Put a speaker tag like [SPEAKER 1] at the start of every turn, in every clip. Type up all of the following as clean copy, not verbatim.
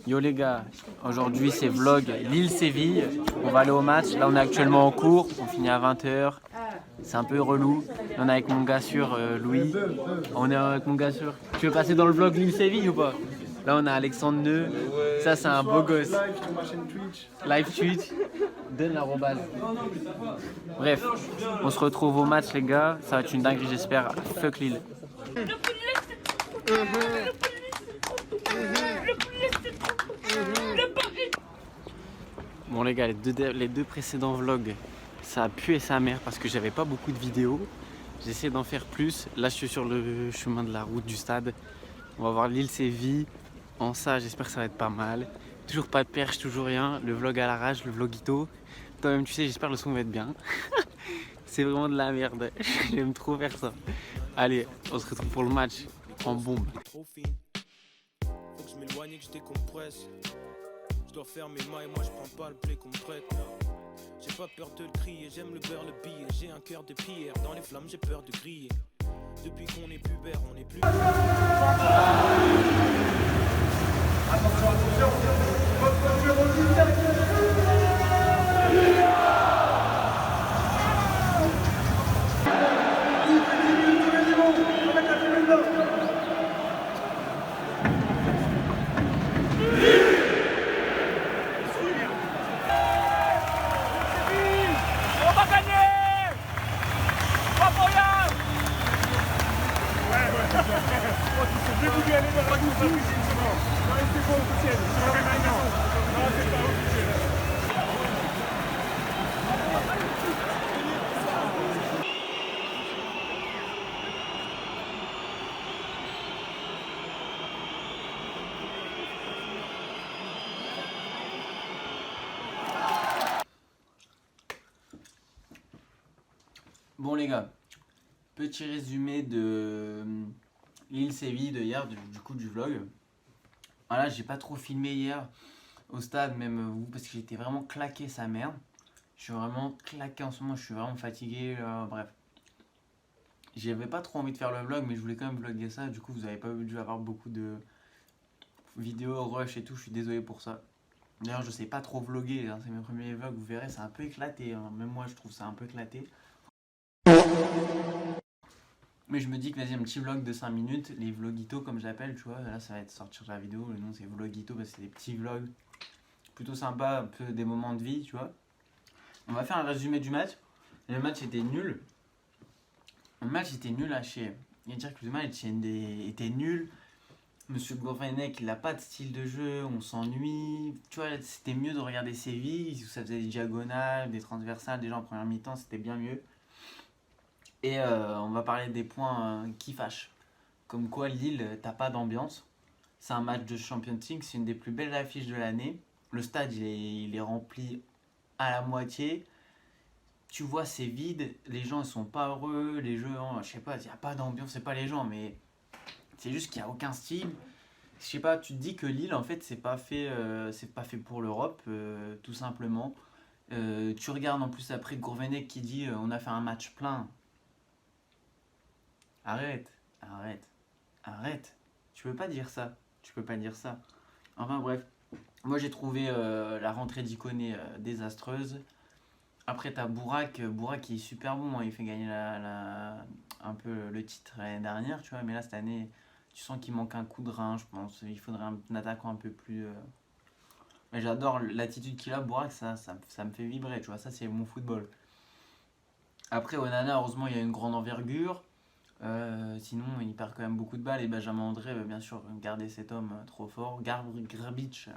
[SPEAKER 1] Yo les gars, aujourd'hui c'est vlog Lille-Séville. On va aller au match. Là on est actuellement en cours, on finit à 20h. C'est un peu relou. On est avec mon gars sûr Louis. On est avec mon gars sûr. Tu veux passer dans le vlog Lille-Séville ou pas? Là on a Alexandre Neu. Ça c'est un beau gosse. Live Twitch. Donne l'arrobase. Bref, on se retrouve au match les gars. Ça va être une dinguerie j'espère. Fuck Lille. Bon les gars, les deux précédents vlogs, ça a pué sa mère parce que j'avais pas beaucoup de vidéos. J'essaie d'en faire plus. Là je suis sur le chemin de la route du stade. On va voir Lille-Séville. En ça j'espère que ça va être pas mal. Toujours pas de perche, toujours rien. Le vlog à l'arrache, le vlogito. Toi-même tu sais, j'espère que le son va être bien. C'est vraiment de la merde. J'aime trop faire ça. Allez, on se retrouve pour le match en bombe.
[SPEAKER 2] Faut que je m'éloigne et que je décompresse. Je dois faire mes mailles, moi je prends pas le blé qu'on me prête. J'ai pas peur de le crier, j'aime le beurre, le billet. J'ai un cœur de pierre, dans les flammes j'ai peur de griller. Depuis qu'on est pubère, on est plus.
[SPEAKER 3] Attention, votre numéro 10.
[SPEAKER 1] Bon les gars, petit résumé de Lille-Séville de hier, du coup du vlog. Voilà, j'ai pas trop filmé hier au stade, même vous, parce que j'étais vraiment claqué sa mère. Je suis vraiment claqué en ce moment, je suis vraiment fatigué, bref. J'avais pas trop envie de faire le vlog, mais je voulais quand même vlogger ça. Du coup, vous avez pas dû avoir beaucoup de vidéos rush et tout, je suis désolé pour ça. D'ailleurs, je sais pas trop vlogger, hein, c'est mes premiers vlogs, vous verrez, c'est un peu éclaté. Hein. Même moi, je trouve ça un peu éclaté. Mais je me dis que vas-y, un petit vlog de 5 minutes, les vlogitos comme j'appelle, tu vois, là ça va être sortir de la vidéo, le nom c'est vlogito parce que c'est des petits vlogs plutôt sympas, un peu des moments de vie, tu vois. On va faire un résumé du match. Le match était nul. Le match était nul à chier. Il va dire que le match était nul. Monsieur Gourvenec, il n'a pas de style de jeu, on s'ennuie. Tu vois, c'était mieux de regarder Séville, où ça faisait des diagonales, des transversales, déjà en première mi-temps, c'était bien mieux. Et on va parler des points qui fâchent. Comme quoi Lille, t'as pas d'ambiance. C'est un match de Champions League, c'est une des plus belles affiches de l'année. Le stade, il est rempli à la moitié. Tu vois, c'est vide, les gens ils sont pas heureux, les jeux, je sais pas, il n'y a pas d'ambiance, c'est pas les gens, mais c'est juste qu'il n'y a aucun style. Je sais pas, tu te dis que Lille, en fait, c'est pas fait pour l'Europe, tout simplement. Tu regardes en plus après Gourvenec qui dit on a fait un match plein. Arrête, arrête, arrête. Tu peux pas dire ça. Tu peux pas dire ça. Enfin bref, moi j'ai trouvé la rentrée d'Ikoné désastreuse. Après t'as Bourak, Bourak qui est super bon, hein. Il fait gagner un peu le titre l'année dernière, tu vois. Mais là cette année, tu sens qu'il manque un coup de rein, je pense. Il faudrait un attaquant un peu plus... Mais j'adore l'attitude qu'il a, Bourak, ça me fait vibrer, tu vois. Ça c'est mon football. Après Onana, heureusement il y a une grande envergure. Sinon, il perd quand même beaucoup de balles. Et Benjamin André, bien sûr, garder cet homme trop fort. Grbic,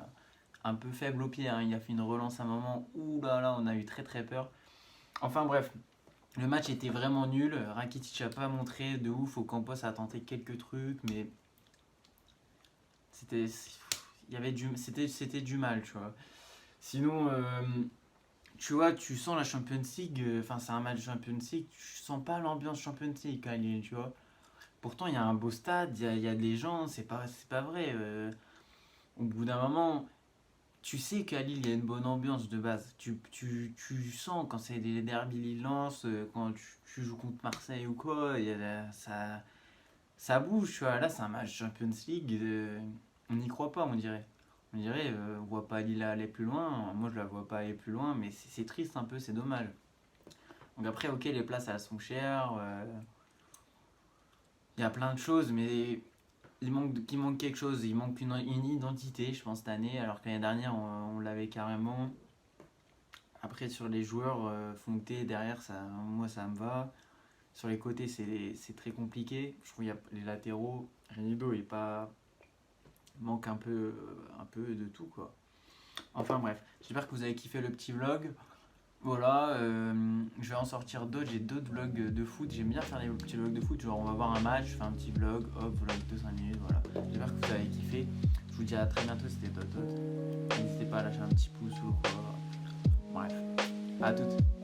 [SPEAKER 1] un peu faible au pied. Hein. Il a fait une relance à un moment. Ouh là là, on a eu très très peur. Enfin bref, le match était vraiment nul. Rakitic n'a pas montré de ouf. Ocampos a tenté quelques trucs, mais c'était du mal, tu vois. Sinon, tu vois, tu sens la Champions League. Enfin, c'est un match Champions League. Tu sens pas l'ambiance Champions League, quand Lille, tu vois. Pourtant, il y a un beau stade, il y a des gens, c'est pas vrai. Au bout d'un moment, tu sais qu'à Lille, il y a une bonne ambiance de base. Tu sens quand c'est des derbies Lille-Lens, quand tu joues contre Marseille ou quoi, ça bouge, tu vois. Là, c'est un match Champions League, on n'y croit pas, on dirait. On dirait, on voit pas Lila aller plus loin. Moi, je la vois pas aller plus loin, mais c'est triste un peu, c'est dommage. Donc après, ok, les places, elles sont chères. Il y a plein de choses, mais il manque quelque chose. Il manque une identité, je pense, cette année, alors que l'année dernière, on l'avait carrément. Après, sur les joueurs, Fonté, derrière, moi, ça me va. Sur les côtés, c'est très compliqué. Je trouve qu'il y a les latéraux. Renido, il manque un peu de tout, quoi. Enfin bref, j'espère que vous avez kiffé le petit vlog. Voilà, je vais en sortir d'autres. J'ai d'autres vlogs de foot. J'aime bien faire des petits vlogs de foot. Genre, on va voir un match, je fais un petit vlog, hop, vlog de 5 minutes. Voilà. J'espère que vous avez kiffé. Je vous dis à très bientôt. C'était Totot. N'hésitez pas à lâcher un petit pouce ou quoi. Bref, à toutes.